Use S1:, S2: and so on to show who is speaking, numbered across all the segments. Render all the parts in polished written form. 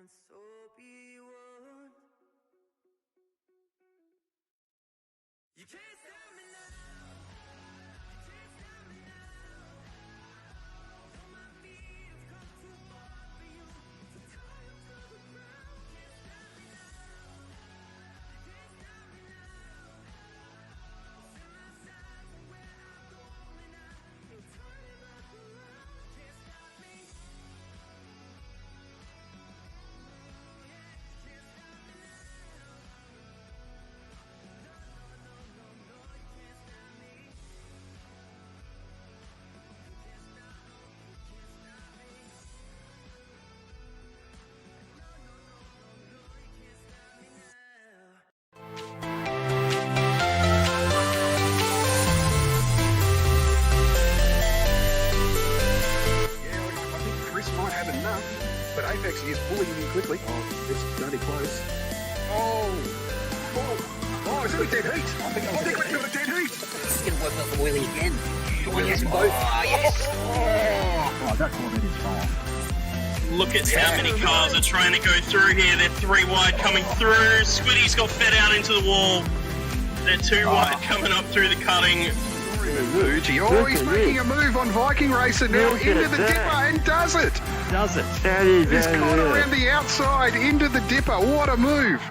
S1: And so be one. You can't stop me now. You can't stop me now. All my feet have come too far for you to tie up to the ground. Can't stop me now. You can't stop me now. Set my sights on where I'm going now. You're turning back around. Can't stop me.
S2: But Apex is pulling him in quickly. Oh, it's bloody close. Oh, it's got a dead heat. I think it's got a dead heat.
S3: This is going to work out the wheelie again.
S2: Yes, both.
S3: Oh, yes.
S2: Oh, that corner is far.
S4: Look at how many cars are trying to go through here. They're 3 wide coming through. Squiddy's got fed out into the wall. They're 2 wide coming up through the cutting.
S2: Oh, he's making a move on Viking Racer now into the dipper and does it. He's caught around the outside into the dipper. What a move.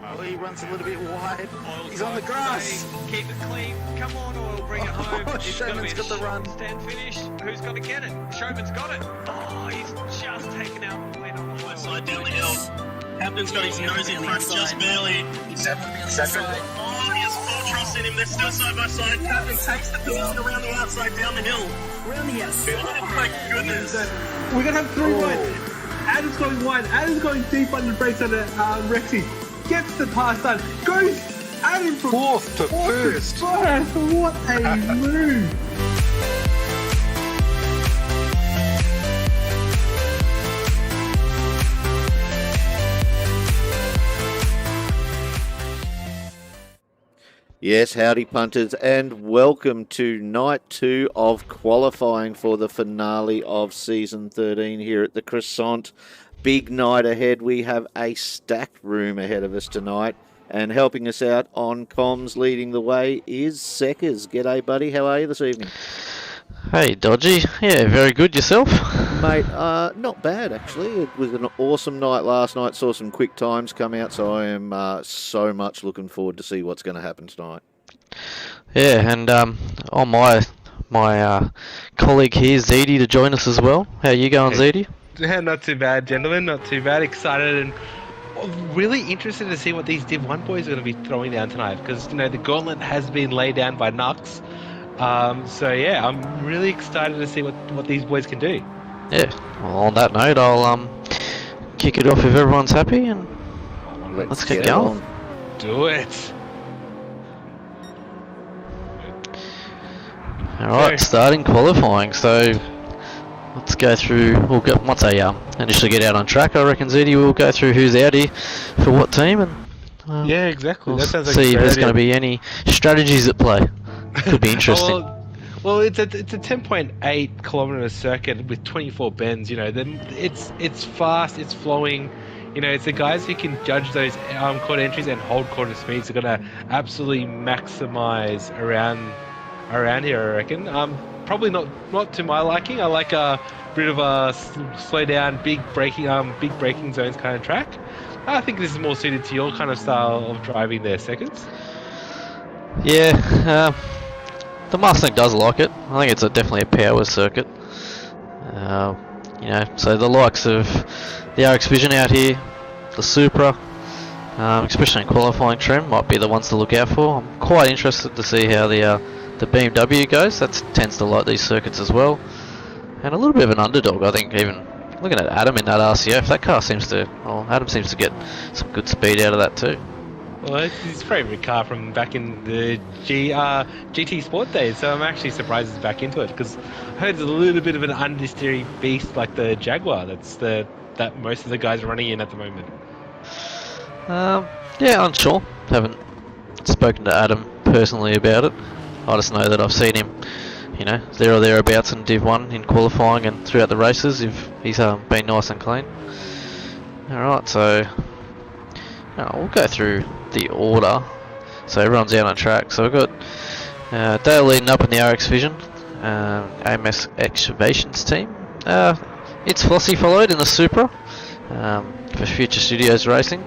S5: Oh, he runs a little bit wide. He's on the grass.
S6: Keep it clean. Come on, Oil. Bring it home.
S5: Showman's got the run.
S6: Stand finish. Who's got to get it? Showman's got it. Oh, he's just taken out the lead on the
S4: Side down the hill. Captain's got his nose in front just barely. Oh, he has full trust in him. They're still side by side. Captain takes the position around the outside down the hill.
S3: Around the outside.
S4: Oh my goodness.
S7: We're going to have 3 wide. Adam's going wide. Adam's going deep on the brakes under Rexy. Gets the pass done. Goes Adam from
S2: Fourth to first.
S7: What a move.
S8: Yes, howdy punters, and welcome to night 2 of qualifying for the finale of season 13 here at the Croissant. Big night ahead. We have a stacked room ahead of us tonight, and helping us out on comms leading the way is Seckers. G'day buddy, how are you this evening?
S9: Hey Dodgy, yeah, very good. Yourself?
S8: Mate, not bad actually. It was an awesome night last night. Saw some quick times come out, so I am so much looking forward to see what's going to happen tonight.
S9: Yeah, and on my colleague here, Zedi, to join us as well. How you going, Zedi?
S7: Yeah, not too bad, gentlemen. Not too bad. Excited and really interested to see what these Div 1 boys are going to be throwing down tonight, because the gauntlet has been laid down by Nux. So yeah, I'm really excited to see what these boys can do.
S9: Yeah. Well, on that note, I'll kick it off if everyone's happy, and let's get going.
S7: Do it.
S9: All right, starting qualifying. So let's go through. Once they initially get out on track, I reckon Zedi will go through who's out here for what team, and
S7: yeah, exactly.
S9: We'll
S7: that sounds like
S9: see if there's going to be any strategies at play. Could be interesting.
S7: Well, it's a 10.8 kilometer circuit with 24 bends. Then it's fast, it's flowing. It's the guys who can judge those quarter entries and hold quarter speeds are gonna absolutely maximize around here, I reckon. Probably not to my liking. I like a bit of a slow down, big braking zones kind of track. I think this is more suited to your kind of style of driving there, Seconds.
S9: Yeah, the Mustang does like it. I think it's definitely a power circuit. So the likes of the RX Vision out here, the Supra, especially in qualifying trim, might be the ones to look out for. I'm quite interested to see how the BMW goes. That tends to like these circuits as well. And a little bit of an underdog, I think, even looking at Adam in that RCF, that car Adam seems to get some good speed out of that too.
S7: Well, it's his favourite car from back in the GT Sport days, so I'm actually surprised it's back into it, because I heard it's a little bit of an understeery beast like the Jaguar that most of the guys are running in at the moment.
S9: Yeah, unsure. Haven't spoken to Adam personally about it. I just know that I've seen him, there or thereabouts in Div 1 in qualifying and throughout the races. If he's been nice and clean. Alright, so we'll go through the order. So everyone's out on track. So we've got Dale leading up in the RX Vision, AMS Excavations team. It's Flossie followed in the Supra for Future Studios Racing.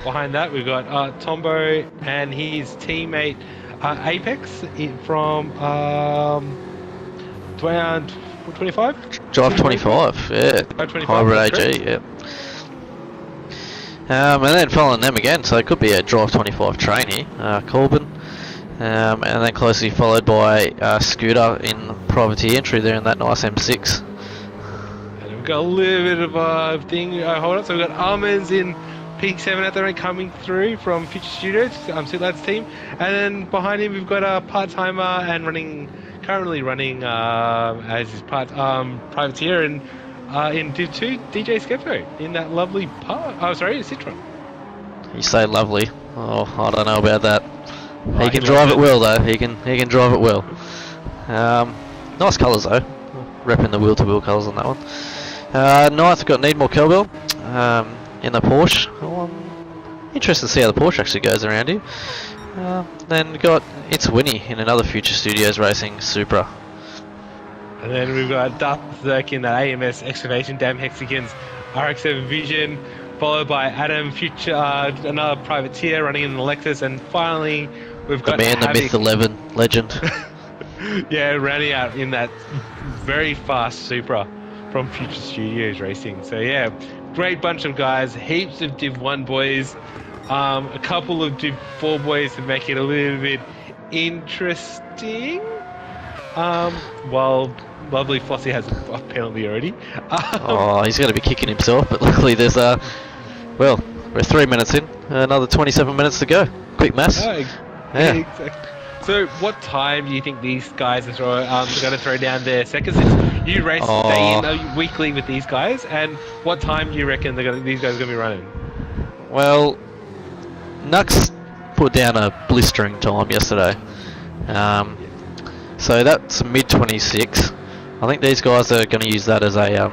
S7: Behind that, we've got Tombo and his teammate Apex from 25?
S9: Drive 25, yeah.
S7: Drive 25,
S9: Hybrid
S7: that's
S9: AG, yeah. And then following them again, so it could be a Drive 25 trainee, Corbin. And then closely followed by Scooter in privateer entry there in that nice M6.
S7: And we've got a little bit of a thing. Hold on, so we've got Almonds in P7 out there coming through from Future Studios, Sitlad's team. And then behind him we've got a part-timer and currently running as his privateer in Div 2, DJ Skepo in that lovely Citroen.
S9: You say lovely. Oh, I don't know about that. He can drive it well though. He can drive it well. Nice colours though. Repping the wheel-to-wheel colours on that one. Ninth, we've got Need More Cowbell in the Porsche. Oh, I'm interested to see how the Porsche actually goes around here. Then we've got It's Winnie in another Future Studios Racing Supra.
S7: And then we've got Darth Zerk in the AMS Excavation Dam Hexagons RX-7 Vision, followed by Adam Future, another privateer running in the Lexus, and finally we've got
S9: the man,
S7: Havoc.
S9: the myth, the legend.
S7: Yeah, rounding out in that very fast Supra from Future Studios Racing. So yeah, great bunch of guys, heaps of Div 1 boys, a couple of Div 4 boys to make it a little bit interesting. While lovely Flossie has a penalty already.
S9: Oh, he's going to be kicking himself, but luckily there's well, we're 3 minutes in, another 27 minutes to go. Quick maths.
S7: Yeah. Exactly. So, what time do you think these guys are going to throw down their seconds? You race day in weekly with these guys, and what time do you reckon these guys are going to be running?
S9: Well, Nux put down a blistering time yesterday. So that's mid 26. I think these guys are going to use that as a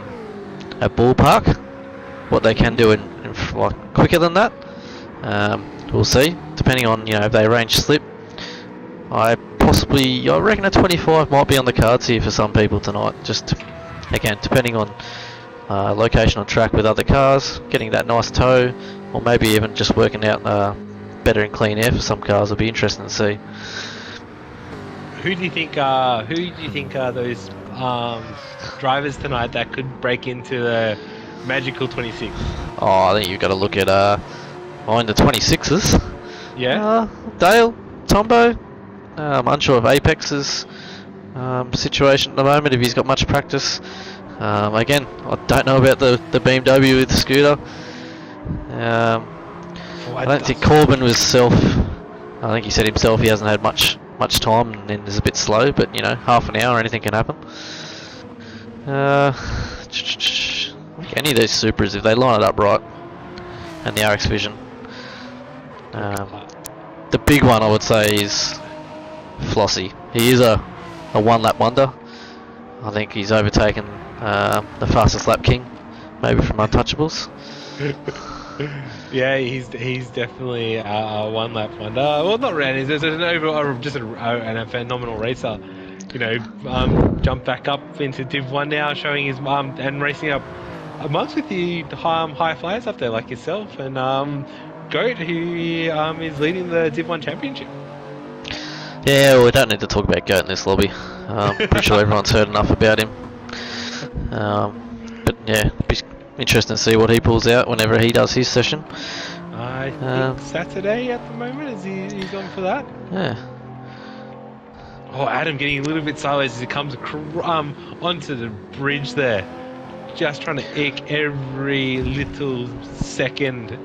S9: ballpark. What they can do in like quicker than that, we'll see. Depending on if they arrange slip. I reckon a 25 might be on the cards here for some people tonight. Just again, depending on location on track with other cars, getting that nice tow, or maybe even just working out better in clean air for some cars. Will be interesting to see.
S7: Who do you think are those drivers tonight that could break into the magical 26?
S9: Oh, I think you've got to look at in the 26s.
S7: Yeah.
S9: Dale, Tombo. I'm unsure of Apex's situation at the moment, if he's got much practice. Again, I don't know about the BMW with the Scooter. I don't think Corbin was I think he said himself he hasn't had much time and then is a bit slow, but half an hour, anything can happen. Any of those Supras, if they line it up right, and the RX Vision. The big one I would say is Flossie. He is a one-lap wonder. I think he's overtaken the fastest lap king, maybe from Untouchables.
S7: Yeah, he's definitely a one-lap wonder. Well, not really. There's a phenomenal racer. Jumped back up into Div 1 now, showing his and racing up amongst with the high flyers up there like yourself and Goat, who is leading the Div 1 championship.
S9: Yeah, well, we don't need to talk about Goat in this lobby. Pretty sure everyone's heard enough about him. But yeah, it'll be interesting to see what he pulls out whenever he does his session.
S7: I think Saturday at the moment, he's on for that.
S9: Yeah.
S7: Oh, Adam getting a little bit sideways as he comes onto the bridge there. Just trying to eke every little second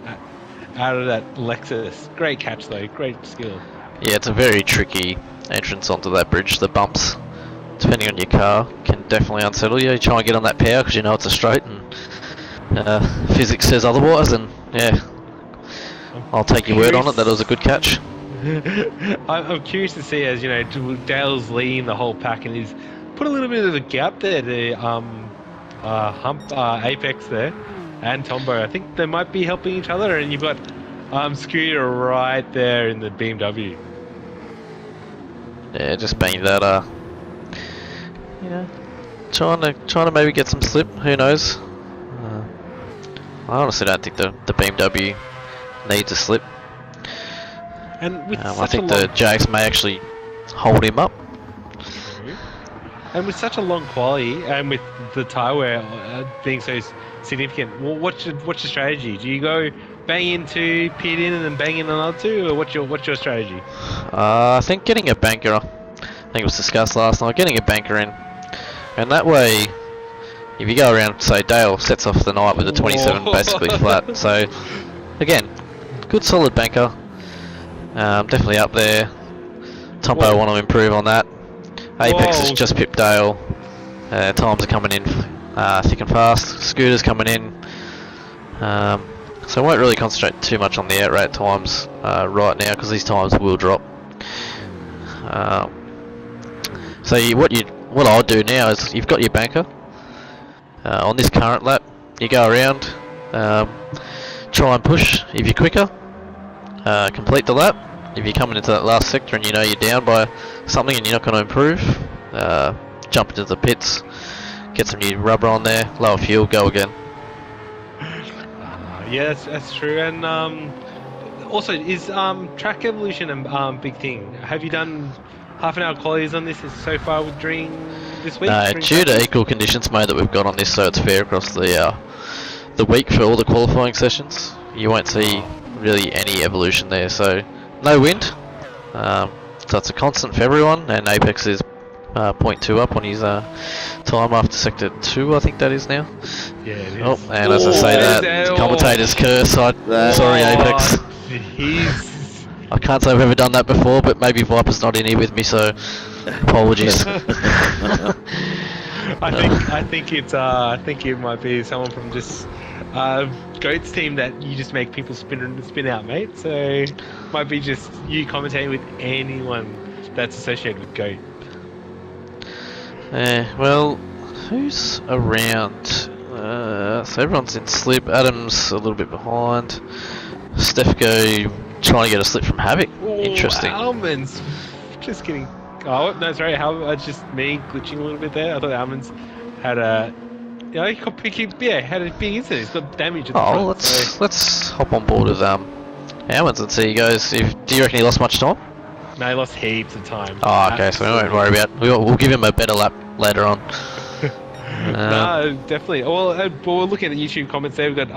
S7: out of that Lexus. Great catch though, great skill.
S9: Yeah, it's a very tricky entrance onto that bridge. The bumps, depending on your car, can definitely unsettle you. You try and get on that power because it's a straight and physics says otherwise, and yeah, I'll take your word on it that it was a good catch.
S7: I'm curious to see as Dale's leading the whole pack and he's put a little bit of a gap there to hump Apex there. and Tombo. I think they might be helping each other, and you've got Scooter right there in the BMW.
S9: Yeah, just being that, you know, trying to maybe get some slip. Who knows? I honestly don't think the BMW needs a slip.
S7: And with
S9: I think the Jags may actually hold him up.
S7: And with such a long quali, and with the tyre wear being so significant, what's your strategy? Do you go bang into pit in and then bang in another two, or what's your strategy?
S9: I think getting a banker, I think it was discussed last night, getting a banker in, and that way, if you go around, say Dale sets off the night with a 27 basically flat. So again, good solid banker, definitely up there. Tombo want to improve on that. Apex has just pipped Dale. Times are coming in thick and fast. Scooter's coming in. So I won't really concentrate too much on the outrate times right now, because these times will drop. So what I'll do now is, you've got your banker on this current lap. You go around, try and push if you're quicker. Complete the lap. If you're coming into that last sector and you know you're down by something and you're not going to improve, jump into the pits, get some new rubber on there, lower fuel, go again.
S7: Yeah, that's true. And also, is track evolution a big thing? Have you done half an hour qualities on this so far during this week?
S9: No, due to equal conditions mode that we've got on this, so it's fair across the week for all the qualifying sessions, you won't see really any evolution there. So no wind, so it's a constant for everyone, and Apex is 0.2 up on his time after sector 2, I think that is now.
S7: Yeah, it is.
S9: Oh, and as I say that, commentator's curse. Sorry, Apex. I can't say I've ever done that before, but maybe Viper's not in here with me, so apologies.
S7: I think it might be someone from just Goat's team that you just make people spin out, mate. So might be just you commentating with anyone that's associated with Goat.
S9: Well, who's around? So everyone's in slip. Adam's a little bit behind. Stefko trying to get a slip from Havoc. Interesting.
S7: Almond's just getting. Oh no, sorry. It's just me glitching a little bit there. I thought Almond's had a. Yeah, he had a big incident. He's got damage at the front.
S9: Let's hop on board with Almonds and see he goes. Do you reckon he lost much time?
S7: No, he lost heaps of time.
S9: Oh, okay, so we won't worry about. We'll give him a better lap later on.
S7: No, definitely. Well, we're looking at the YouTube comments there. We've got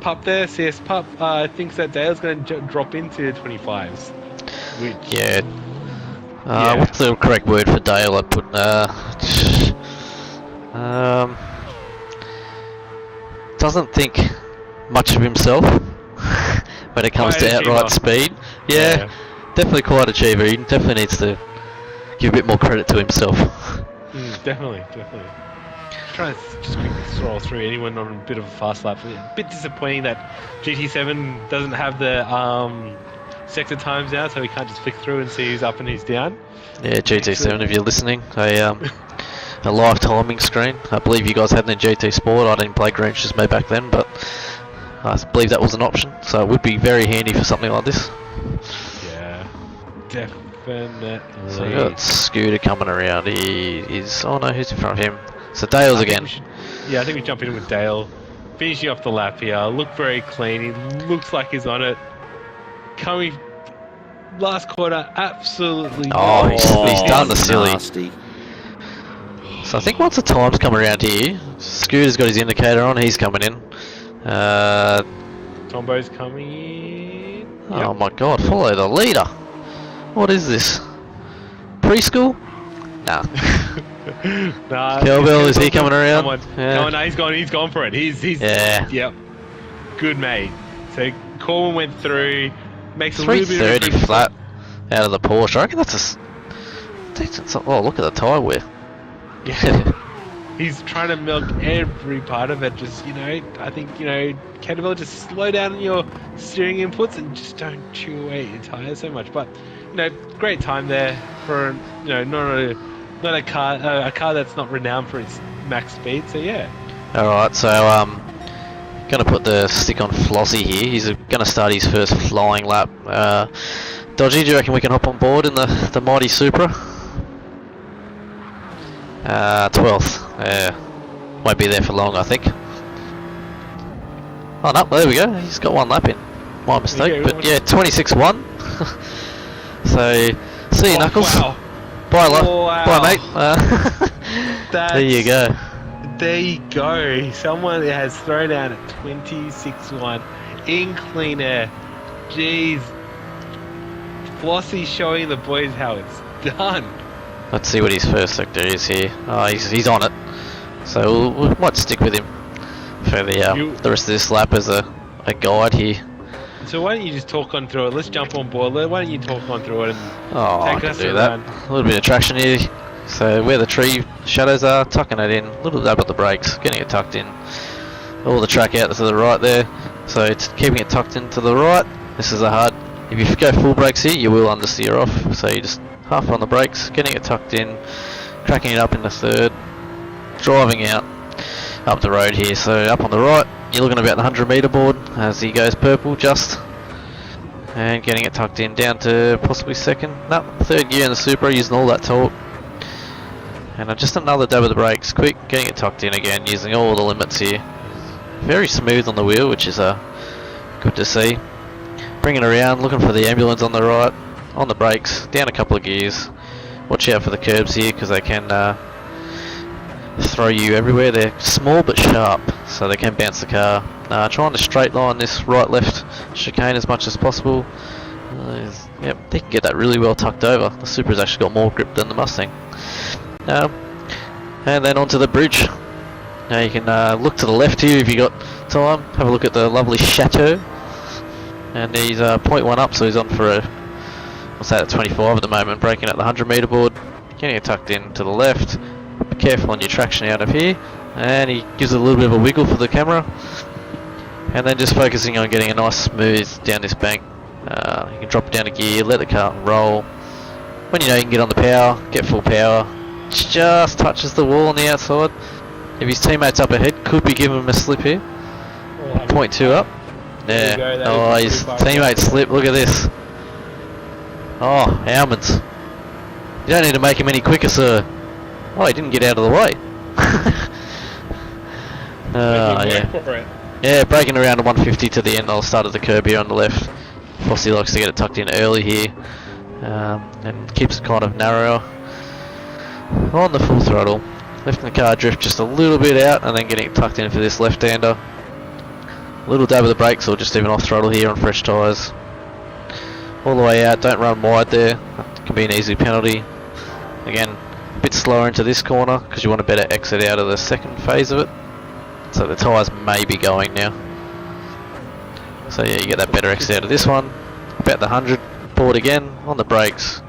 S7: Pup there. CS Pup thinks that Dale's going to drop into 25s. Which,
S9: yeah. What's the correct word for Dale? I put doesn't think much of himself when it comes to outright speed. Yeah, definitely quite achiever. He definitely needs to give a bit more credit to himself.
S7: Definitely. Trying to just quickly scroll through anyone on a bit of a fast lap. A bit disappointing that GT7 doesn't have the sector times now, so we can't just flick through and see who's up and who's down. Yeah,
S9: GT7, if you're listening, a live timing screen. I believe you guys had it in GT Sport. I didn't play Green Chisme back then, but I believe that was an option, so it would be very handy for something like this.
S7: Yeah, definitely.
S9: So we got Scooter coming around. He is. Oh no, who's in front of him? So Dale's again.
S7: I think we jump in with Dale. Finishing off the lap here. Look very clean. He looks like he's on it. Coming last quarter, absolutely.
S9: Oh, he's done the silly.
S8: Nasty.
S9: So I think once the times come around here, Scooter's got his indicator on. He's coming in.
S7: Tombo's coming in.
S9: Oh my God! Follow the leader. What is this? Preschool? Nah. Cowbell, is he coming around?
S7: No, he's gone for it. He's Yep. Good mate. So Corbin went through, makes a little bit of
S9: 330 flat out of the Porsche. I reckon that's a decent. Oh, look at the tyre wear.
S7: Yeah. He's trying to milk every part of it. Just, I think, Caterpillar, just slow down on your steering inputs and just don't chew away your tyres so much. But, great time there for, not a car that's not renowned for its max speed. So, yeah.
S9: Alright, so, Gonna put the stick on Flossie here. He's gonna start his first flying lap. Dodgy, do you reckon we can hop on board in the mighty Supra? 12th. Won't be there for long, I think. Oh no, there we go. He's got one lap in. My mistake, but yeah, 26-1. So, see you, Knuckles.
S7: Wow.
S9: Bye,
S7: Wow.
S9: bye, mate. There you go.
S7: There you go. Someone has thrown down a 26-1 in clean air. Jeez. Flossie showing the boys how it's done.
S9: Let's see what his first sector is here. Oh, he's on it. So we might stick with him for the rest of this lap as a guide here.
S7: So why don't you just talk on through it? Let's jump on board. Why don't you talk on through it and
S9: I
S7: take
S9: can
S7: us
S9: do
S7: around?
S9: that. A little bit of traction here. So where the tree shadows are, tucking it in. A little dab at the brakes, getting it tucked in. All the track out to the right there. So it's keeping it tucked in to the right. This is a hard. If you go full brakes here, you will understeer off. So you just half on the brakes, getting it tucked in, cracking it up in the third, driving out up the road here. So up on the right, you're looking about the 100 metre board as he goes purple just. And getting it tucked in down to possibly second. No, third gear in the Supra, using all that torque. And just another dab of the brakes, quick, getting it tucked in again, using all the limits here. Very smooth on the wheel, which is good to see. Bringing it around, looking for the ambulance on the right, on the brakes, down a couple of gears. Watch out for the curbs here, because they can throw you everywhere. They're small but sharp, so they can bounce the car. Trying to straight line this right-left chicane as much as possible. Yep, they can get that really well tucked over. The Supra's actually got more grip than the Mustang. And then onto the bridge. Now you can look to the left here if you got time. Have a look at the lovely chateau. And he's 0.1 up, so he's on for a, what's that, 25 at the moment, braking at the 100 metre board. Getting it tucked in to the left. Be careful on your traction out of here. And he gives it a little bit of a wiggle for the camera. And then just focusing on getting a nice smooth down this bank. You can drop it down a gear, let the car roll. When you know you can get on the power, get full power. Just touches the wall on the outside. If his teammates up ahead, could be giving him a slip here. 0.2 up. Yeah. Oh, his teammates slip. Look at this. Oh, almonds. You don't need to make him any quicker, sir. Oh, he didn't get out of the way. Yeah. Yeah, braking around to 150 to the end. I'll start at the curb here on the left. Flossie likes to get it tucked in early here. And keeps it kind of narrower. On the full throttle. Lifting the car drift just a little bit out and then getting it tucked in for this left-hander. Little dab of the brakes or just even off throttle here on fresh tyres. All the way out, don't run wide there. That can be an easy penalty. Again, a bit slower into this corner because you want a better exit out of the second phase of it. So the tyres may be going now. So yeah, you get that better exit out of this one. About the 100 board again on the brakes.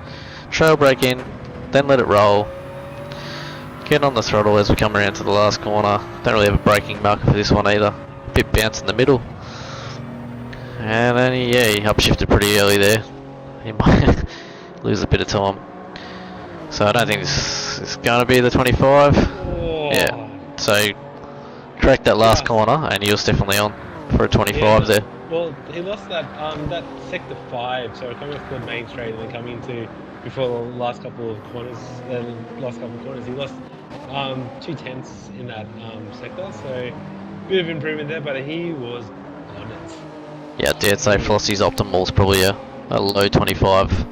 S9: Trail brake in, then let it roll. Get on the throttle as we come around to the last corner. Don't really have a braking marker for this one either. Bit bounce in the middle. And then he upshifted pretty early there. He might lose a bit of time. So I don't think this is going to be the 25.
S7: Oh.
S9: Yeah. So correct that last corner and he was definitely on for a 25 there.
S7: Well, he lost that sector 5, so coming off the main straight and then coming into before the last couple of corners. He lost 2/10 in that sector, so bit of improvement there, but he was on it.
S9: Yeah, I dare say Flossie's optimal is probably a low 25.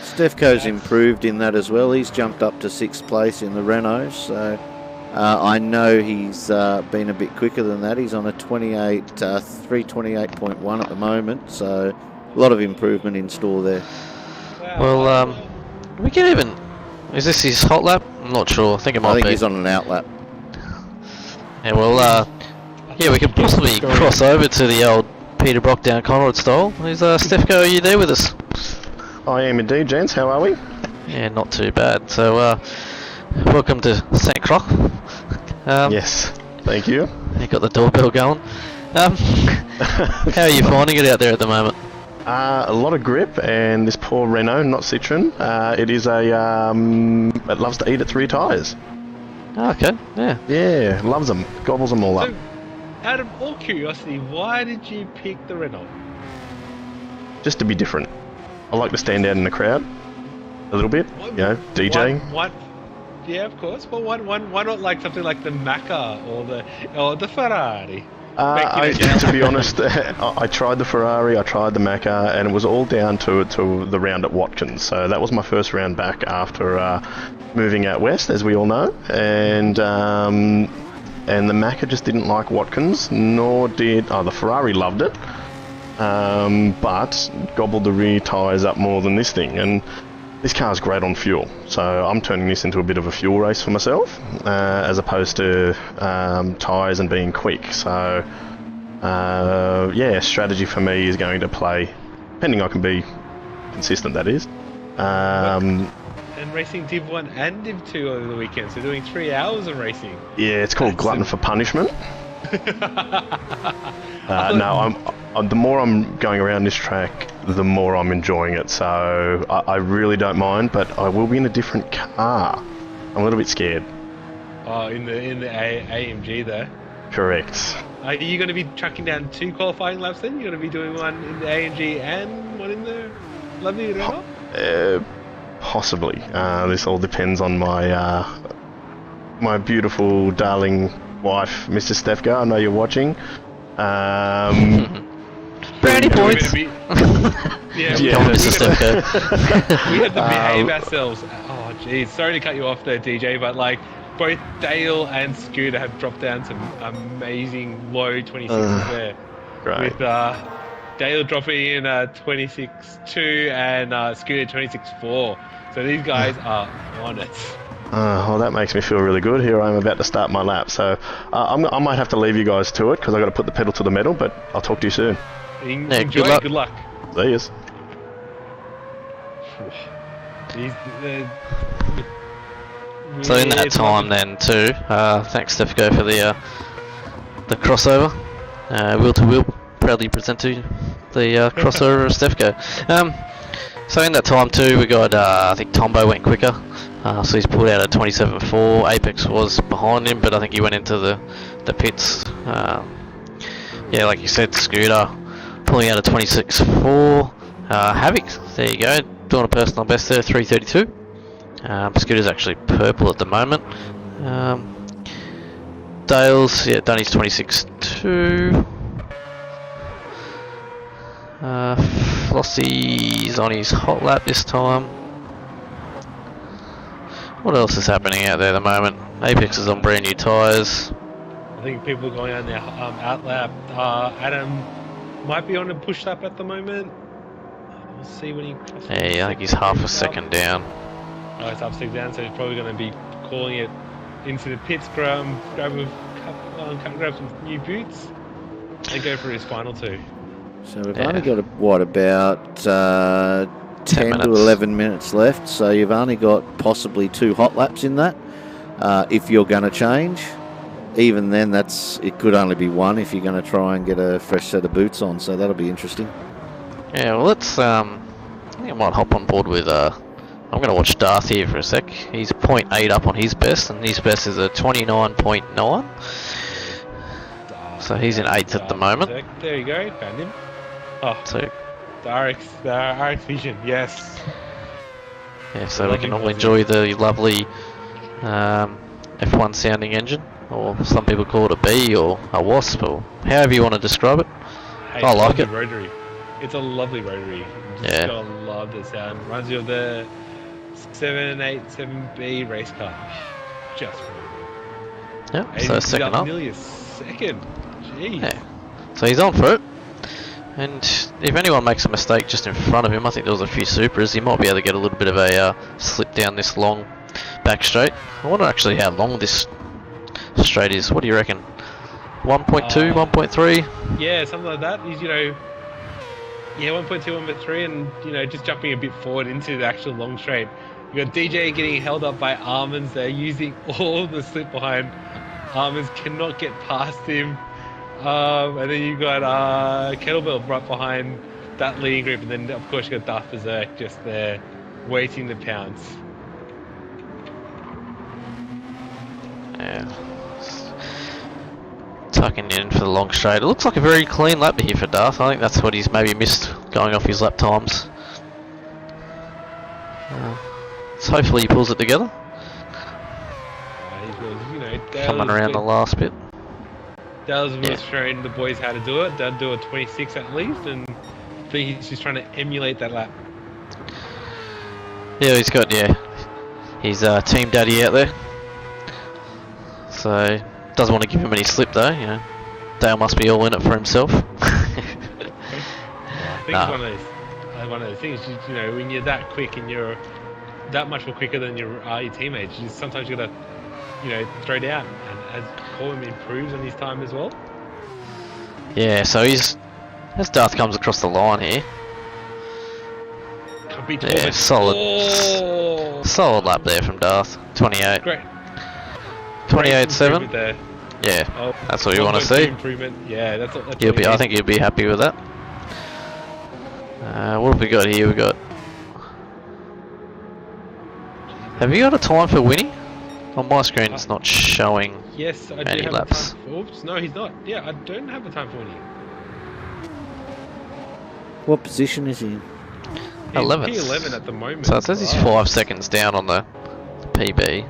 S8: Stefko's improved in that as well. He's jumped up to 6th place in the Renault, so I know he's been a bit quicker than that. He's on a 328.1 at the moment, so a lot of improvement in store there.
S9: Well, we can even... Is this his hot lap? I'm not sure. I think it might be.
S8: I think he's on an out lap.
S9: Yeah, well, yeah, we could possibly cross over to the old Peter Brock down Conrad style. Is Stefko, are you there with us?
S10: I am indeed, gents. How are we?
S9: Yeah, not too bad. So, welcome to St. Croix.
S10: Yes, thank you.
S9: You got the doorbell going. How are you finding it out there at the moment?
S10: A lot of grip, and this poor Renault, not Citroen. It is a it loves to eat its rear tyres.
S9: Oh, okay, yeah.
S10: Yeah, loves them, gobbles them all up.
S7: out of all curiosity, why did you pick the Renault?
S10: Just to be different. I like to stand out in the crowd a little bit, you know, DJing.
S7: Yeah, of course. But why not like something like the Macca or the Ferrari?
S10: To be honest, I tried the Ferrari, I tried the Macca, and it was all down to the round at Watkins. So that was my first round back after moving out west, as we all know. And the Macca just didn't like Watkins, nor did the Ferrari loved it, but gobbled the rear tyres up more than this thing. And this car's great on fuel, so I'm turning this into a bit of a fuel race for myself, as opposed to tyres and being quick. So, yeah, strategy for me is going to play, depending I can be consistent, that is.
S7: And racing Div 1 and Div 2 over the weekend, so doing 3 hours of racing.
S10: Yeah, it's called glutton for punishment. No, the more I'm going around this track, the more I'm enjoying it. So I really don't mind, but I will be in a different car. I'm a little bit scared.
S7: Oh, in the AMG there.
S10: Correct.
S7: Are you going to be tracking down 2 qualifying laps then? You're going to be doing one in the AMG and one in the lovely Renault?
S10: Possibly. This all depends on my my beautiful, darling wife, Mr. Stefka. I know you're watching.
S9: Brownie points.
S7: Yeah,
S9: Mr. Stefka.
S7: We had to behave ourselves. Oh, jeez. Sorry to cut you off there, DJ, but like both Dale and Scooter have dropped down some amazing low 26s there.
S10: Great.
S7: With Dale dropping in 26.2 and Scooter 26.4. So these guys are on it.
S10: Well, that makes me feel really good. Here I am about to start my lap, so I might have to leave you guys to it because I've got to put the pedal to the metal, but I'll talk to you soon.
S7: Enjoy, good luck.
S10: See yous.
S9: So in that time then too, thanks Stefko for the crossover. Wheel to wheel proudly present to you the crossover of Stefko. So in that time too, we got I think Tombo went quicker. So he's pulled out a 27.4. Apex was behind him, but I think he went into the pits. Yeah, like you said, Scooter pulling out a 26.4. Havoc, there you go, doing a personal best there, 3:32. Scooter's actually purple at the moment. Dale's done his 26.2. Flossie's on his hot lap this time. What else is happening out there at the moment? Apex is on brand new tyres.
S7: I think people are going on their out lap. Adam might be on a push lap at the moment. We'll see when he crosses.
S9: Yeah, I think he's half a second down.
S7: Oh, he's half a second down, so he's probably going to be calling it into the pits, grab some new boots, and go for his final 2.
S8: So we've only got about 10 to 11 minutes left, so you've only got possibly 2 hot laps in that. If you're going to change, even then, it could only be 1 if you're going to try and get a fresh set of boots on. So that'll be interesting.
S9: Yeah, well, let's. I think I might hop on board with. I'm going to watch Darth here for a sec. He's 0.8 up on his best, and his best is a 29.9. So he's in 8th at the moment.
S7: There you go, found him. Oh,
S9: so
S7: the RX Vision, yes.
S9: Yeah, so we can all enjoy the lovely F1 sounding engine, or some people call it a bee or a wasp, or however you want to describe it.
S7: Hey,
S9: I like it.
S7: Rotary. It's a lovely rotary. You just gotta love the sound. Reminds you of the 787B race car. Just
S9: yeah, so second up.
S7: Nearly a second. Jeez.
S9: Yeah. So he's on for it. And if anyone makes a mistake just in front of him, I think there was a few Supras, he might be able to get a little bit of a slip down this long back straight. I wonder actually how long this straight is. What do you reckon? 1.2, 1.3?
S7: Yeah, something like that. He's, 1.2, 1.3, and, just jumping a bit forward into the actual long straight. You got DJ getting held up by Almonds there, using all the slip behind. Almonds cannot get past him. And then you've got Kettlebell right behind that leading group, and then of course you got Darth Berserk just there waiting to pounce.
S9: tucking in for the long straight. It looks like a very clean lap here for Darth. I think that's what he's maybe missed going off his lap times. So hopefully he pulls it together. Coming around the last bit.
S7: Dale's was showing the boys how to do it. They'll do a 26 at least, and I think he's just trying to emulate that lap.
S9: Yeah, he's got his team daddy out there. So doesn't want to give him any slip though. You know, Dale must be all in it for himself.
S7: I think it's one of those things. You know, when you're that quick and you're that much more quicker than your teammates, sometimes you gotta, throw down. And as Corbin improves on his time as well.
S9: Yeah, so as Darth comes across the line here. Yeah, solid lap there from Darth. 28.
S7: Great.
S9: 28.7. Yeah, that's what you want to see.
S7: Improvement. Yeah, that's
S9: I think you'll be happy with that. What have we got here? We got. Have you got a time for Winnie? On my screen, it's not showing.
S7: Yes, I
S9: any
S7: do have
S9: laps.
S7: A time. Oops, no, he's not. Yeah, I don't have a time for Winnie.
S8: What position is he in?
S9: 11th.
S7: P11 at the moment.
S9: So it says he's 5 seconds down on the PB.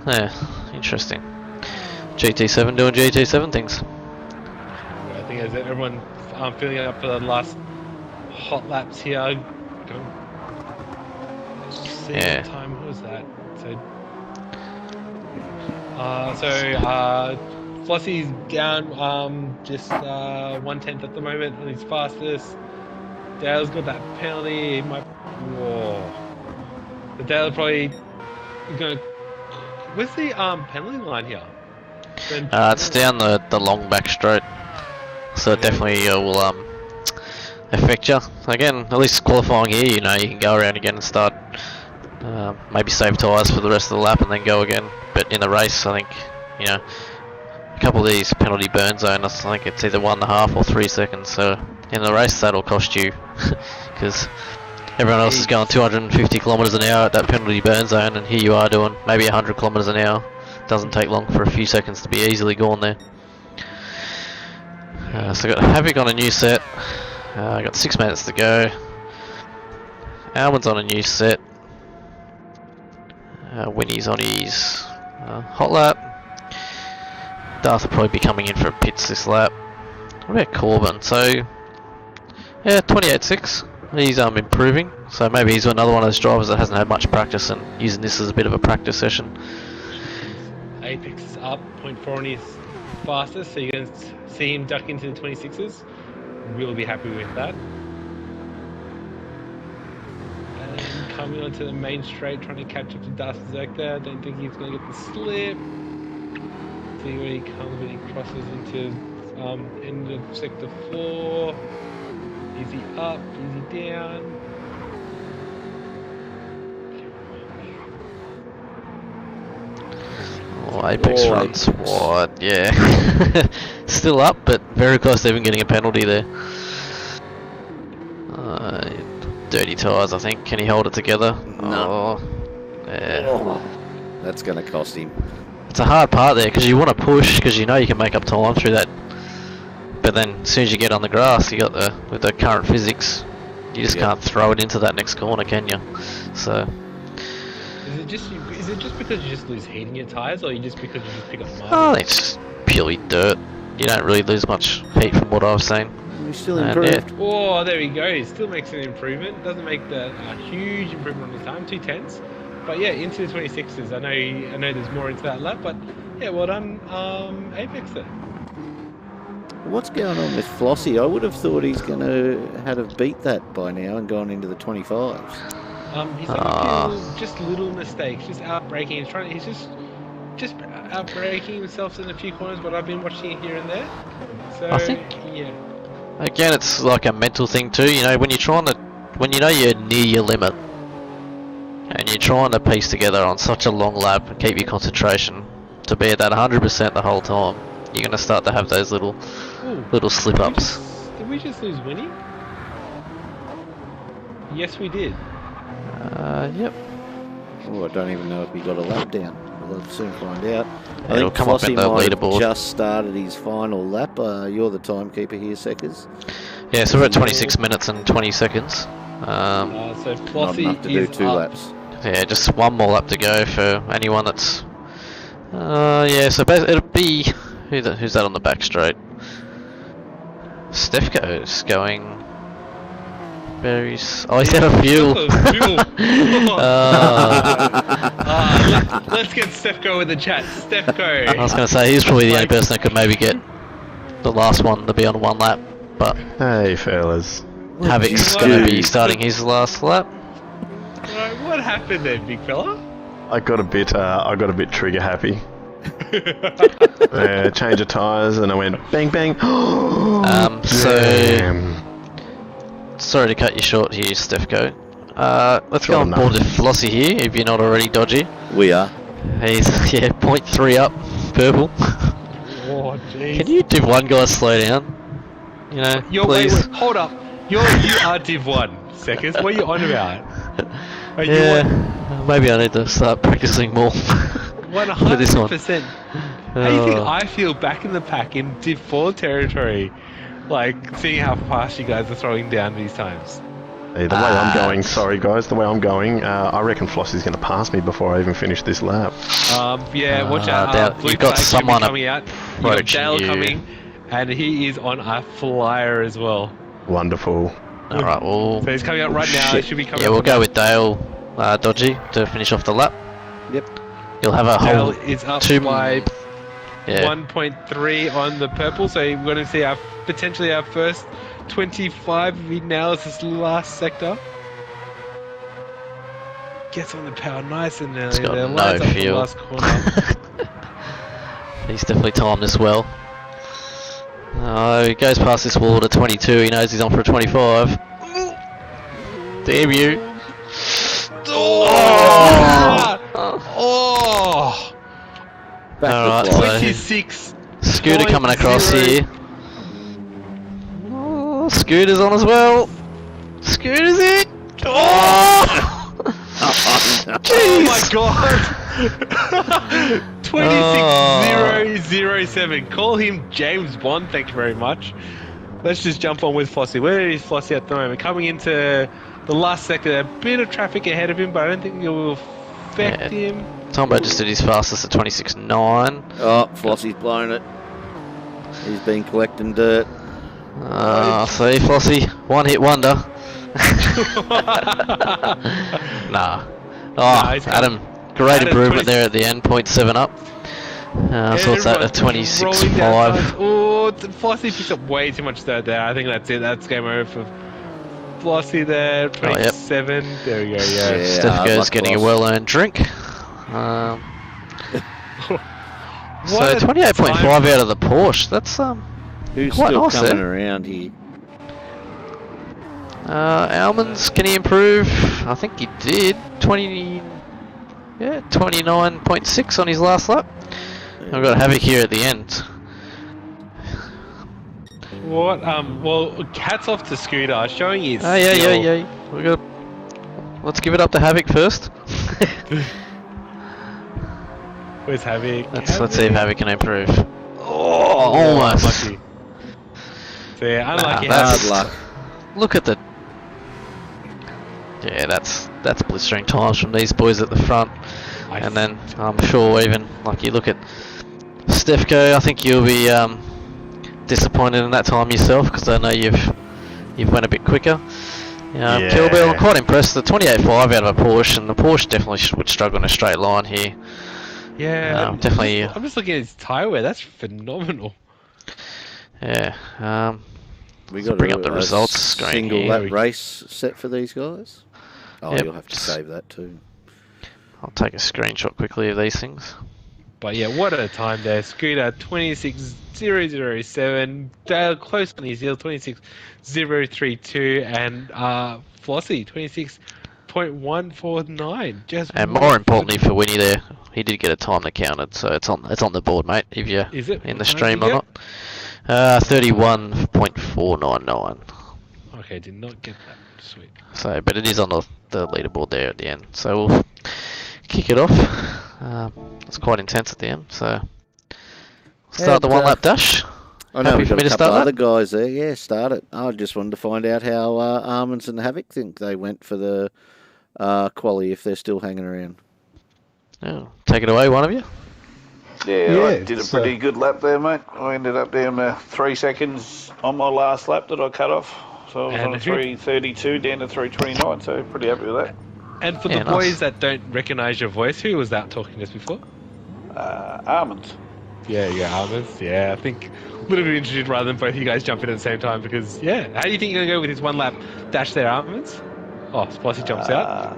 S9: Yeah, interesting. GT7 doing GT7 things.
S7: I think as everyone filling up for the last hot laps here. See what time was that? Flossie's down just 1/10 at the moment on his fastest. Dale's got that penalty. He might. Whoa. The Dale probably going. Where's the penalty line here?
S9: It's down the long back straight, so it definitely will affect you. Again, at least qualifying here, you can go around again and start. Maybe save tyres for the rest of the lap and then go again. But in the race, I think, a couple of these penalty burn zones, I think it's either 1.5 or 3 seconds. So in the race, that'll cost you because everyone else is going 250 kilometers an hour at that penalty burn zone, and here you are doing maybe 100 kilometers an hour. Doesn't take long for a few seconds to be easily gone there. So I got Havoc on a new set. I got 6 minutes to go. Almond's on a new set. Winnie's on his hot lap. Darth will probably be coming in for pits this lap. What about Corbin? So, yeah, 28.6. He's improving. So maybe he's another one of those drivers that hasn't had much practice and using this as a bit of a practice session.
S7: Apex is up 0.4 on his fastest, so you're going to see him duck into the 26s. We'll be happy with that. And coming onto the main straight, trying to catch up to Darth Zek there. Don't think he's going to get the slip. See where he comes when he crosses into end of sector 4. Easy up, easy down.
S9: Oh, Apex runs wide, yeah. Still up, but very close to even getting a penalty there. Dirty tyres, I think. Can he hold it together?
S8: No.
S9: Oh, yeah. Oh.
S8: That's going to cost him.
S9: It's a hard part there because you want to push because you can make up time through that. But then as soon as you get on the grass, you got with the current physics, you just can't throw it into that next corner, can you? So.
S7: Is it just because you just lose heat in your tyres, or just because you just pick up mud?
S9: Oh, it's just purely dirt. You don't really lose much heat from what I've seen.
S8: He's still improved.
S7: Yeah. Oh, there we go. He still makes an improvement. Doesn't make a huge improvement on his time, 2/10. But yeah, into the 26s. I know there's more into that lap, but yeah, well done, Apex there.
S8: What's going on with Flossie? I would have thought he's going to have beat that by now and gone into the 25s.
S7: He's having just little mistakes, just out-braking. He's just out-braking himself in a few corners, but I've been watching it here and there. So,
S9: I think,
S7: yeah.
S9: Again, it's like a mental thing too. When you know you're near your limit, and you're trying to piece together on such a long lap and keep your concentration to be at that 100% the whole time, you're going to start to have those little slip-ups.
S7: Did we just lose Winnie? Yes, we did.
S9: Yep.
S8: Oh, I don't even know if he got a lap down with We'll soon find out. I
S9: It'll
S8: think
S9: come up in
S8: Flossie
S9: the
S8: might have
S9: leaderboard.
S8: just started his final lap. You're the timekeeper here, Seckers.
S9: Yeah, so we're at 26 minutes and 20 seconds.
S7: So
S8: Not
S7: Flossie
S8: enough to do
S7: is
S8: 2
S7: up.
S8: laps.
S9: Yeah, just one more lap to go for anyone that's... yeah, so it'll be... Who's that on the back straight? Stefko's going... Very... Oh, he's out of fuel.
S7: Let's get Stefko in the chat. Stefko.
S9: I was going to say, he's probably the only person that could maybe get the last one to be on 1 lap. But
S10: Hey, fellas.
S9: Havoc's going to be starting his last lap.
S7: Right, what happened there, big fella?
S10: I got a bit trigger happy. Change of tyres, and I went bang bang. Damn.
S9: Sorry to cut you short here, Stefko. Let's go
S10: Sure
S9: on
S10: enough.
S9: board with Flossie here, if you're not already dodgy.
S8: We are.
S9: He's, 0.3 up, purple.
S7: Oh, jeez.
S9: Can you Div 1 guys slow down? You know, please.
S7: Wait, hold up. You are Div 1, Seckers. What are you on about? Are you
S9: Yeah, maybe I need to start practicing more.
S7: 100%. How do you think I feel back in the pack in Div 4 territory? Like, seeing how fast you guys are throwing down these times.
S10: Hey, the way I'm going, sorry guys, the way I'm going, I reckon Flossie's going to pass me before I even finish this lap.
S7: Yeah, watch out. Blue
S9: you've got
S7: flag should be
S9: someone
S7: coming out. You got
S9: approaching
S7: Dale
S9: you.
S7: coming, and he is on a flyer as well.
S10: Wonderful.
S9: Alright, well...
S7: So he's coming out right now. He should be coming
S9: Yeah,
S7: out
S9: we'll
S7: from
S9: go with Dale Dodgy to finish off the lap.
S8: Yep.
S9: You'll have a
S7: Dale
S9: whole...
S7: is up
S9: 2...
S7: by
S9: Yeah.
S7: 1.3 on the purple, so we're going to see potentially our first 25 if he nails this last sector. Gets on the power nice and early.
S9: He's got
S7: there,
S9: no
S7: lines up the
S9: fuel.
S7: last corner.
S9: He's definitely timed this well. He goes past this wall to 22, he knows he's on for a 25. Damn you.
S7: Oh!
S9: Alright,
S8: Back to
S9: so
S7: 26.
S9: Scooter coming across here. Oh, Scooter's on as well. Scooter's in. Oh!
S7: Oh my god! 26007. Call him James Bond, thank you very much. Let's just jump on with Flossie. Where is Flossie at the moment? Coming into the last sector, a bit of traffic ahead of him, but I don't think it will affect him.
S9: Tombo just did his fastest at 26.9.
S8: Oh, Flossie's blown it. He's been collecting dirt.
S9: See, Flossie, one hit wonder. Nah. Oh, Adam, great
S7: Adam,
S9: improvement there at the end, 0.7 up. So it's at a 26.5.
S7: Oh, Flossie picks up way too much dirt there. I think that's it. That's game over for Flossie there. 27. There we go, yeah.
S9: Steph goes getting a well-earned drink. So 28.5 out of the Porsche. That's
S8: Who's
S9: quite
S8: still
S9: nice
S8: coming
S9: there.
S8: around here?
S9: Almonds, can he improve? I think he did. 29.6 on his last lap. I've got Havoc here at the end.
S7: What? Well, hats off to Scooter, showing his
S9: Oh yeah,
S7: skill.
S9: yeah. We got. Let's give it up to Havoc first.
S7: Where's Havoc?
S9: Let's see if Havoc can improve. Oh, almost.
S7: Unlucky. So yeah, unlucky.
S9: That's-
S8: Hard luck.
S9: Look at the. Yeah, that's blistering times from these boys at the front, and then I'm sure even like you look at Stefko, I think you'll be disappointed in that time yourself because I know you've went a bit quicker.
S10: Yeah.
S9: Kilbill, I'm quite impressed. The 28.5 out of a Porsche, and the Porsche definitely would struggle in a straight line here.
S7: Yeah,
S9: definitely.
S7: I'm just looking at his tyre wear. That's phenomenal.
S9: Yeah.
S8: We
S9: So
S8: got
S9: bring up the results screen
S8: single
S9: here.
S8: lap race set for these guys. Oh,
S9: Yep.
S8: you'll have to save that too.
S9: I'll take a screenshot quickly of these things.
S7: But yeah, what a time there. Scooter 26.007, Dale close on his heel 26.032, and Flossie 26.149. Just
S9: And more importantly for Winnie there, he did get a time that counted, so it's on the board, mate. If you're
S7: Is it?
S9: in the
S7: What time
S9: stream
S7: did
S9: or
S7: you
S9: not. 31.499.
S7: Okay, did not get that. Sweet.
S9: So, but it is on the leaderboard there at the end. So we'll kick it off. It's quite intense at the end, so start the one lap dash.
S8: I know
S9: Happy
S8: we've
S9: for
S8: got
S9: me
S8: a
S9: to
S8: couple
S9: start
S8: of other
S9: that?
S8: guys there. Yeah, start it. I just wanted to find out how Almonds and Havoc think they went for the quali, if they're still hanging around.
S9: Oh, take it away, one of you.
S11: Yeah, I did a pretty good lap there, mate. I ended up down to 3 seconds on my last lap that I cut off. So I was on 3:32 down to 3:29, so pretty happy with that.
S7: And for the boys that don't recognise your voice, who was that talking to us before?
S11: Almonds.
S7: Yeah, Almonds. Yeah, I think a little bit interested rather than both of you guys jump in at the same time because, yeah, how do you think you're going to go with his one lap dash there, Almonds? Oh, Spicy jumps out.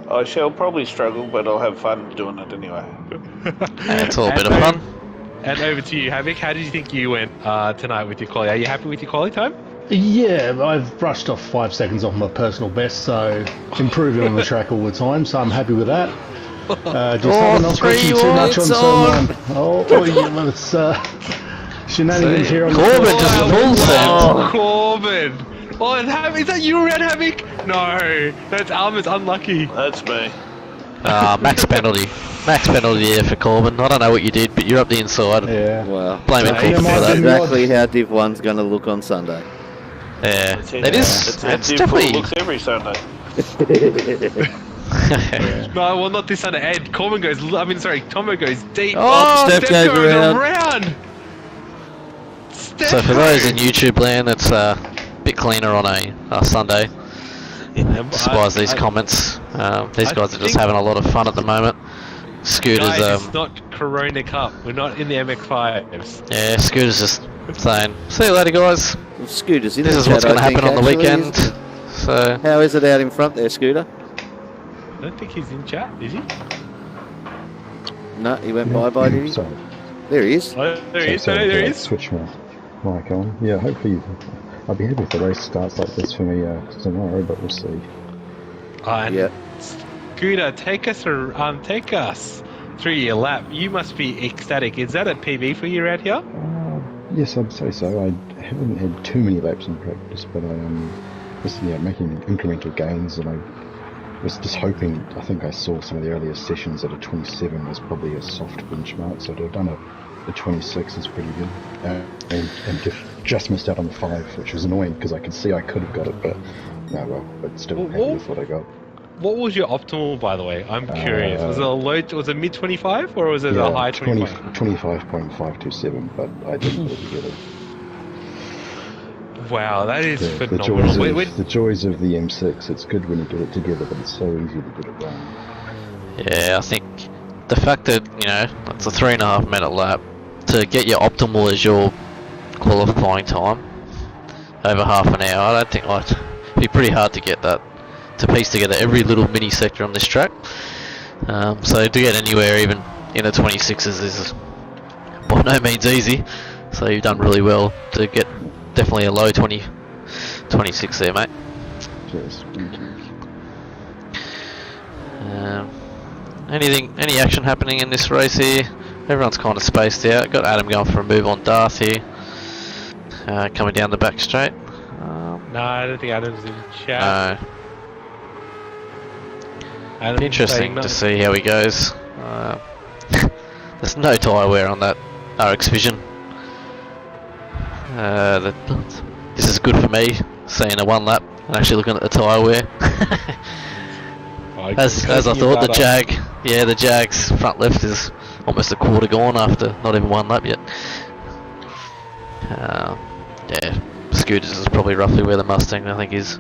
S11: I shall probably struggle, but I'll have fun doing it anyway.
S9: It's all a bit of fun.
S7: And over to you, Havoc. How did you think you went tonight with your quali? Are you happy with your quali time?
S12: Yeah, I've brushed off 5 seconds off my personal best, so improving on the track all the time, so I'm happy with that. Just hoping not pushing too much on someone. It's shenanigans here on the
S9: Corbin just full sent.
S7: Oh, Corbin! Oh, and is that you around Havoc? No, that's Almonds. Unlucky.
S11: That's me.
S9: Max penalty. Max penalty there for Corbin. I don't know what you did, but you're up the inside.
S12: Yeah.
S8: Well,
S9: Blaming Corbin for that.
S8: Exactly how Div 1's going to look on Sunday.
S9: Yeah,
S11: It is. It's
S9: definitely.
S11: looks every Sunday.
S7: No, well, not this Sunday. Ed, Corbin goes. Tombo goes deep.
S9: Oh,
S8: Steph goes
S7: around.
S9: So for those in YouTube land, it's a bit cleaner on a Sunday. Despite these comments, these guys are just having a lot of fun at the moment. Scooters,
S7: Guys, it's not Corona Cup. We're not in the MX5s.
S9: yeah, Scooters just saying, "See you later, guys.
S8: Well, Scooter's in
S9: This
S8: the
S9: is what's
S8: chat,
S9: going to
S8: I think,
S9: happen on the
S8: actually,
S9: weekend."
S8: isn't it?
S9: So
S8: How is it out in front there, Scooter?
S7: I don't think he's in chat, is he?
S8: No, he went bye-bye, did he?
S13: Sorry.
S8: There he is.
S7: Oh, there he is. There he is.
S13: Switch my mic on. Yeah, hopefully I'll be happy if the race starts like this for me tomorrow, but we'll see.
S7: Yeah. Scooter, take us through your lap. You must be ecstatic. Is that a PB for you out here?
S13: Yes, I'd say so. I haven't had too many laps in practice, but I was making incremental gains, and I was just hoping. I think I saw some of the earlier sessions that a 27 was probably a soft benchmark, so to have done a 26 is pretty good, and just missed out on the 5, which was annoying because I could see I could have got it, but no, well, but still happy with what I got.
S7: What was your optimal, by the way? I'm curious. Was it mid 25 or was it a high 25?
S13: 25.527, but I didn't really get it.
S7: Wow, that is phenomenal.
S13: The joys of the M6. It's good when you get it together, but it's so easy to get it wrong.
S9: yeah, I think the fact that it's a 3.5 minute lap to get your optimal as your qualifying time over half an hour. I don't think it'd be pretty hard to get that. To piece together every little mini sector on this track. So to get anywhere even in the 26s is by no means easy. So you've done really well to get definitely a low 26 there, mate.
S13: Cheers. Thank you.
S9: Any action happening in this race here? Everyone's kind of spaced out. Got Adam going for a move on Darth here. Coming down the back straight.
S7: No, I don't think Adam's in chat.
S9: No. Interesting to see how he goes. There's no tyre wear on that RX Vision. This is good for me, seeing a one lap and actually looking at the tyre wear. As I thought, the Jag's front left is almost a quarter gone after not even one lap yet. Yeah, Scooters is probably roughly where the Mustang I think is.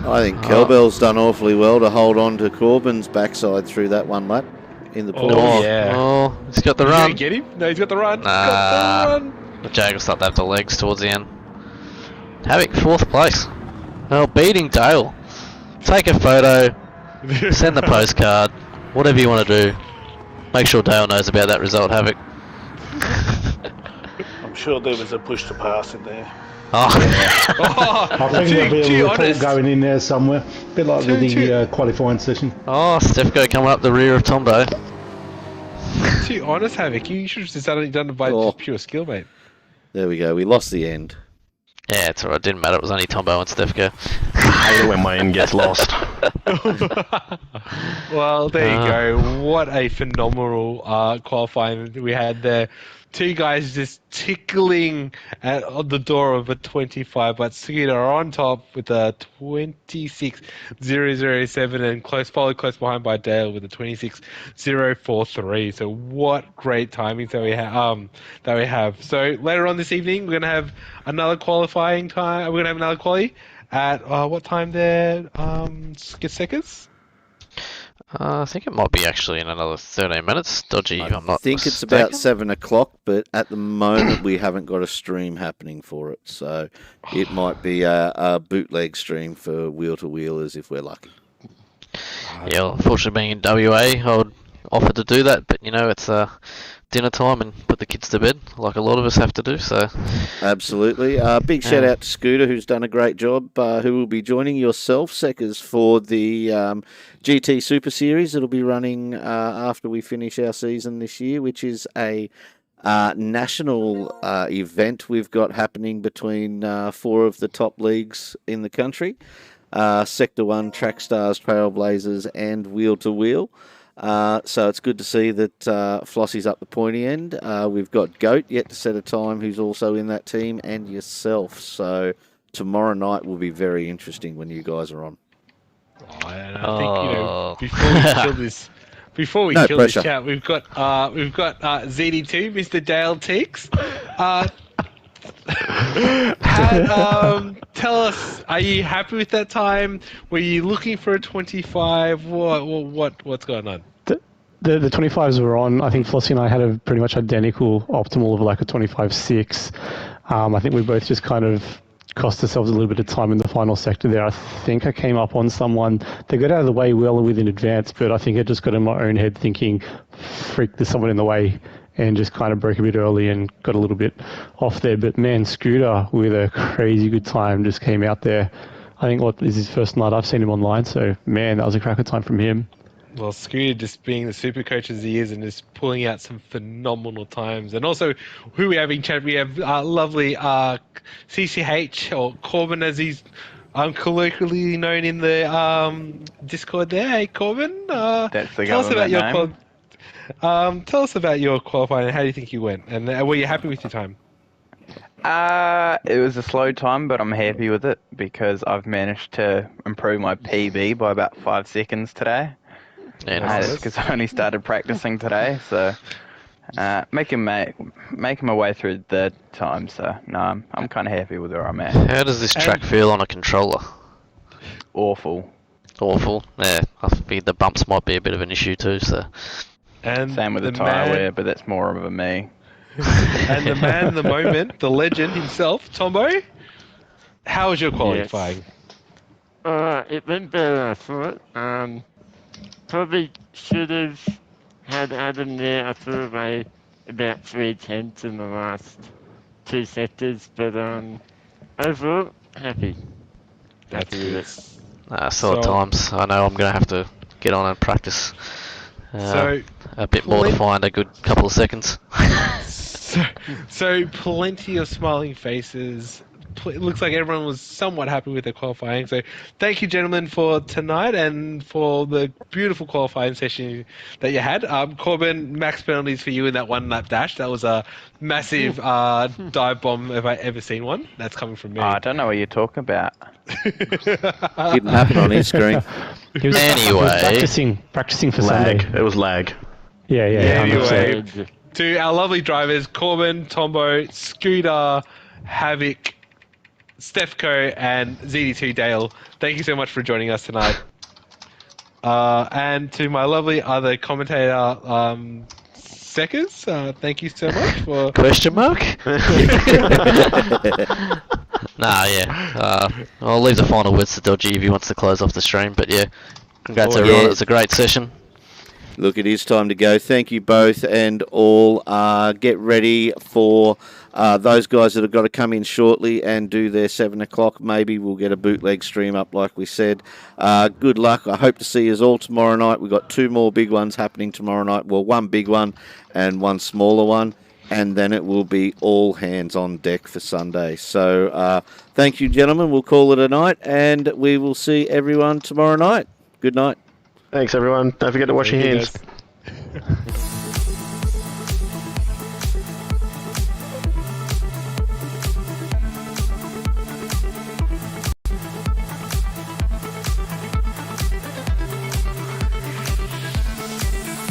S8: I think Kelbell's done awfully well to hold on to Corbin's backside through that one lap in the pool.
S9: Oh, he's got the run.
S7: Did you get him? No, he's got the run.
S9: The Jag will start to have the legs towards the end. Havoc, 4th place. Well, beating Dale. Take a photo, send the postcard, whatever you want to do. Make sure Dale knows about that result, Havoc.
S11: I'm sure there was a push to pass in there.
S12: I think there'll be a report going in there somewhere. A bit like with the qualifying session.
S9: Oh, Stefko coming up the rear of Tombo.
S7: To be honest, Havoc, you should have just done it by just pure skill, mate.
S8: There we go. We lost the end.
S9: Yeah, it's alright. Didn't matter. It was only Tombo and Stefko.
S10: I hate it when my end gets lost.
S7: Well, there you go. What a phenomenal qualifying we had there. Two guys just tickling on the door of a 25, but Scooter on top with a 26.007 and followed close behind by Dale with a 26.043. So what great timings that we have. So later on this evening, we're gonna have another qualifying time. We're gonna have another quali at what time there? Seconds.
S9: I think it might be actually in another 13 minutes. Dodgy, I'm not
S8: I think it's about 7 o'clock, but at the moment we haven't got a stream happening for it, so it might be a bootleg stream for wheel to wheelers if we're lucky.
S9: Yeah, unfortunately being in WA, I would offer to do that, but it's dinner time and put the kids to bed, like a lot of us have to do. So,
S8: absolutely. Big shout out to Scooter, who's done a great job. Who will be joining yourself, Seckers, for the GT Super Series. It'll be running after we finish our season this year, which is a national event we've got happening between 4 of the top leagues in the country: Sector 1, Track Stars, Trailblazers, and Wheel to Wheel. So it's good to see that Flossie's up the pointy end. We've got Goat yet to set a time, who's also in that team, and yourself. So tomorrow night will be very interesting when you guys are on.
S7: And I think before we kill this chat, we've got ZD2, Mr. Dale Tix. Tell us, are you happy with that time? Were you looking for a 25? What's going on?
S14: The 25s were on. I think Flossie and I had a pretty much identical optimal of like a 25.6. I think we both just kind of cost ourselves a little bit of time in the final sector there. I think I came up on someone. They got out of the way well within advance, but I think I just got in my own head thinking, freak, there's someone in the way, and just kind of broke a bit early and got a little bit off there. But man, Scooter with a crazy good time just came out there. I think what is his first night I've seen him online, so man, that was a cracker time from him.
S7: Well, Scooter just being the super coach as he is and just pulling out some phenomenal times. And also, who we have in chat, we have lovely CCH, or Corbin as he's colloquially known in the Discord there. Hey, Corbin,
S15: That's the
S7: tell us about your
S15: name.
S7: tell us about your qualifying and how do you think you went? And were you happy with your time?
S15: It was a slow time, but I'm happy with it because I've managed to improve my PB by about 5 seconds today.
S9: Yeah, nice.
S15: Because I only started practicing today, so making my way through the time. So no, I'm kind of happy with where I'm at.
S9: How does this track feel on a controller?
S15: Awful.
S9: Awful. Yeah, I think the bumps might be a bit of an issue too. So.
S7: And
S15: same with the tyre wear, but that's more of a me.
S7: And the man, the moment, the legend himself, Tombo. How was your qualifying?
S16: It went better than I thought. Probably should have had Adam there. I threw away about 3/10 in the last 2 sectors, but overall, happy.
S7: That's it.
S9: Solid times. I know I'm going to have to get on and practice a bit more to find a good couple of seconds.
S7: So plenty of smiling faces. It looks like everyone was somewhat happy with their qualifying. So thank you, gentlemen, for tonight and for the beautiful qualifying session that you had. Corbin, max penalties for you in that 1 lap dash. That was a massive dive bomb if I ever seen one. That's coming from me.
S15: I don't know what you're talking about.
S8: Didn't happen on his screen.
S14: He was practicing for
S10: lag.
S14: Sunday.
S10: It was lag.
S14: Yeah.
S7: Anyway, to our lovely drivers, Corbin, Tombo, Scooter, Havoc, Stefco, and ZD2 Dale, thank you so much for joining us tonight. And to my lovely other commentator, Seckers, thank you so much for...
S9: Question mark? I'll leave the final words to Dodgy if he wants to close off the stream, but yeah, congrats everyone, it was a great session.
S8: Look, it is time to go. Thank you both and all. Get ready for those guys that have got to come in shortly and do their 7 o'clock. Maybe we'll get a bootleg stream up like we said. Good luck. I hope to see you all tomorrow night. We've got 2 more big ones happening tomorrow night. Well, 1 big one and 1 smaller one. And then it will be all hands on deck for Sunday. So thank you, gentlemen. We'll call it a night and we will see everyone tomorrow night. Good night.
S10: Thanks, everyone. Don't forget to wash your hands.
S7: Guys.